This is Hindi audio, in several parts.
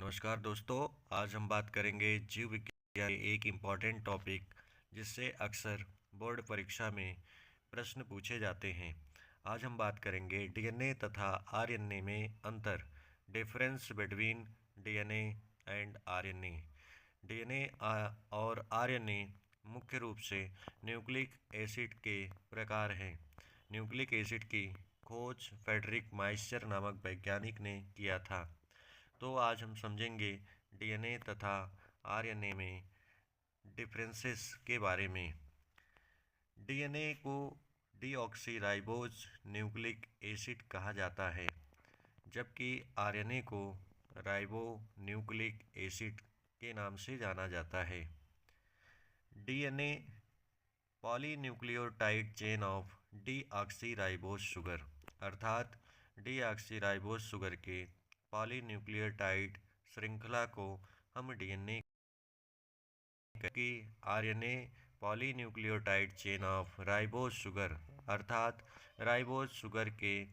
नमस्कार दोस्तों। आज हम बात करेंगे जीव विज्ञान के एक इम्पॉर्टेंट टॉपिक जिससे अक्सर बोर्ड परीक्षा में प्रश्न पूछे जाते हैं। आज हम बात करेंगे डीएनए तथा आरएनए में अंतर, difference between DNA and RNA. DNA और आरएनए मुख्य रूप से न्यूक्लिक एसिड के प्रकार हैं। न्यूक्लिक एसिड की खोज फ्रेडरिक माइस्चर नामक वैज्ञानिक ने किया था। तो आज हम समझेंगे डीएनए तथा आरएनए में डिफरेंसेस के बारे में। डीएनए को डीऑक्सीराइबोज न्यूक्लिक एसिड कहा जाता है, जबकि आरएनए को राइबो न्यूक्लिक एसिड के नाम से जाना जाता है। DNA polynucleotide chain of deoxyribose sugar, अर्थात डीऑक्सीराइबोज शुगर के पॉलीन्यूक्लियोटाइड श्रृंखला को हम डीएनए की RNA polynucleotide chain of ribose sugar, अर्थात राइबोज शुगर के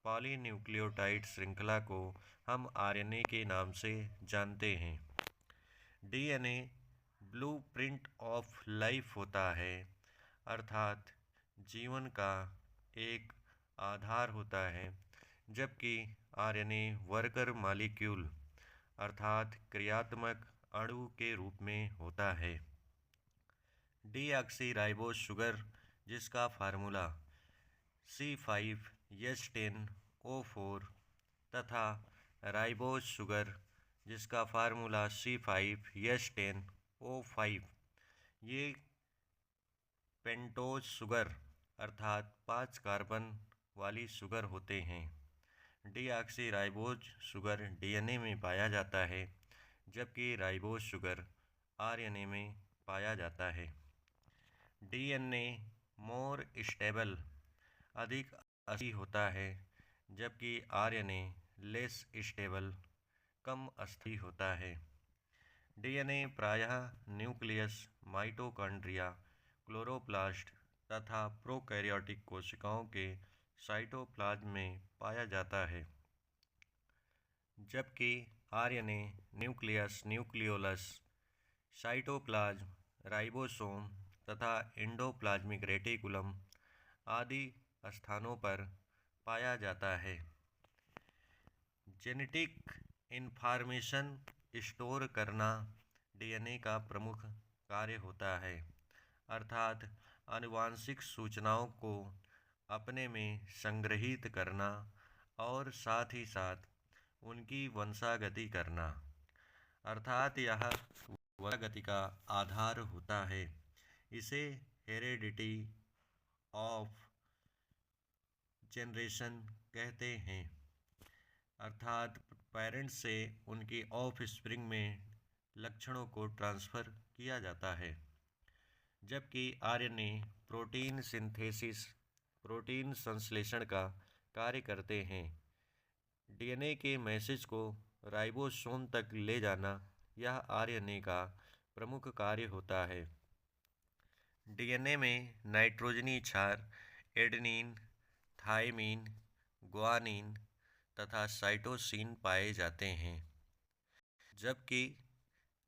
पॉलीन्यूक्लियोटाइड श्रृंखला को हम आरएनए के नाम से जानते हैं। डीएनए ब्लूप्रिंट ऑफ लाइफ होता है, अर्थात जीवन का एक आधार होता है, जबकि आरएनए वर्कर मॉलिक्यूल अर्थात क्रियात्मक अणु के रूप में होता है। डीऑक्सीराइबोज शुगर, जिसका फार्मूला C5H10O4 तथा राइबोज शुगर, जिसका फार्मूला C5H10O5, ये पेंटोज शुगर अर्थात 5 कार्बन वाली शुगर होते हैं। डीऑक्सीराइबोज शुगर डीएनए में पाया जाता है, जबकि राइबोज शुगर आरएनए में पाया जाता है। डीएनए मोर स्टेबल, अधिक अस्थायी होता है, जबकि आरएनए लेस स्टेबल, कम अस्थायी होता है। डीएनए प्रायः न्यूक्लियस, माइटोकॉन्ड्रिया, क्लोरोप्लास्ट तथा प्रोकैरियोटिक कोशिकाओं के साइटोप्लाज्म में पाया जाता है, जबकि RNA nucleus, nucleolus, cytoplasm, ribosome तथा एंडोप्लाज्मिक रेटिकुलम आदि स्थानों पर पाया जाता है। जेनेटिक इन्फॉर्मेशन स्टोर करना डीएनए का प्रमुख कार्य होता है, अर्थात आनुवांशिक सूचनाओं को अपने में संग्रहीत करना और साथ ही साथ उनकी वंशागति करना, अर्थात यह वंशागति का आधार होता है। इसे हेरेडिटी ऑफ जनरेशन कहते हैं, अर्थात पेरेंट्स से उनकी ऑफ स्प्रिंग में लक्षणों को ट्रांसफ़र किया जाता है। जबकि आरएनए प्रोटीन सिंथेसिस, प्रोटीन संश्लेषण का कार्य करते हैं। डीएनए के मैसेज को राइबोसोम तक ले जाना यह आरएनए का प्रमुख कार्य होता है। डीएनए में नाइट्रोजनी क्षार एडेनिन, थाइमिन, ग्वानिन तथा साइटोसिन पाए जाते हैं, जबकि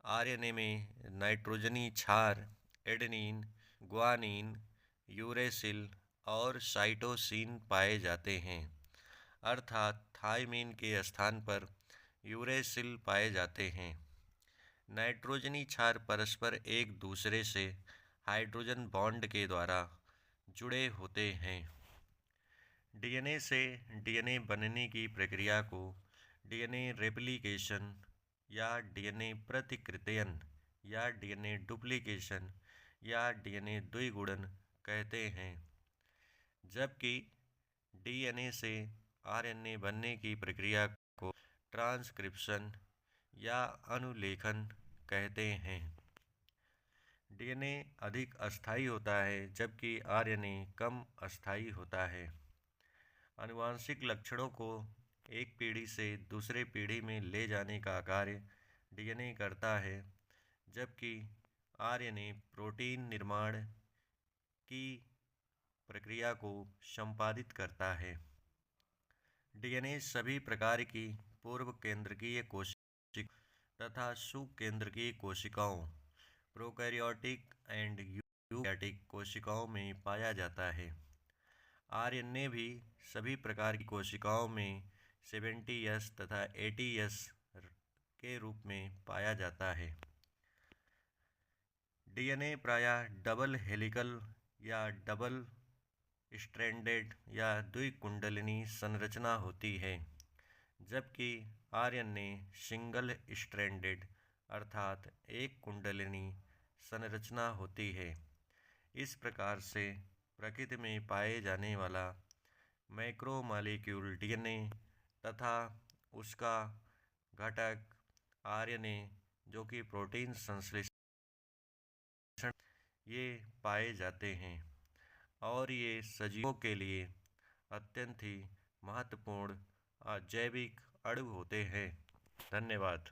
आरएनए में नाइट्रोजनी क्षार एडेनिन, ग्वानिन, यूरेसिल और साइटोसिन पाए जाते हैं, अर्थात थाइमिन के स्थान पर यूरेसिल पाए जाते हैं। नाइट्रोजनी क्षार परस्पर एक दूसरे से हाइड्रोजन बॉन्ड के द्वारा जुड़े होते हैं। डीएनए से डीएनए बनने की प्रक्रिया को डीएनए रेप्लिकेशन या डीएनए प्रतिकृतियन या डीएनए डुप्लिकेशन या डीएनए द्विगुणन कहते हैं, जबकि डीएनए से आरएनए बनने की प्रक्रिया को ट्रांसक्रिप्शन या अनुलेखन कहते हैं। डीएनए अधिक अस्थायी होता है, जबकि आरएनए कम अस्थायी होता है। आनुवांशिक लक्षणों को एक पीढ़ी से दूसरे पीढ़ी में ले जाने का कार्य डीएनए करता है, जबकि आरएनए प्रोटीन निर्माण की प्रक्रिया को संपादित करता है। डीएनए सभी प्रकार की पूर्व केंद्रकीय कोशिका तथा सुकेंद्रकीय कोशिकाओं प्रोकैरियोटिक एंड यूकैरियोटिक कोशिकाओं में पाया जाता है। आरएनए भी सभी प्रकार की कोशिकाओं में 70S तथा 80S के रूप में पाया जाता है। डीएनए प्रायः डबल हेलिकल या डबल स्ट्रैंडेड या द्विकुंडलिनी संरचना होती है, जबकि आरएनए सिंगल स्ट्रैंडेड अर्थात एक कुंडलिनी संरचना होती है। इस प्रकार से प्रकृति में पाए जाने वाला मैक्रोमॉलिक्यूल डीएनए तथा उसका घटक आरएनए, जो कि प्रोटीन संश्लेषण ये पाए जाते हैं और ये सजीवों के लिए अत्यंत ही महत्वपूर्ण जैविक अणु होते हैं। धन्यवाद।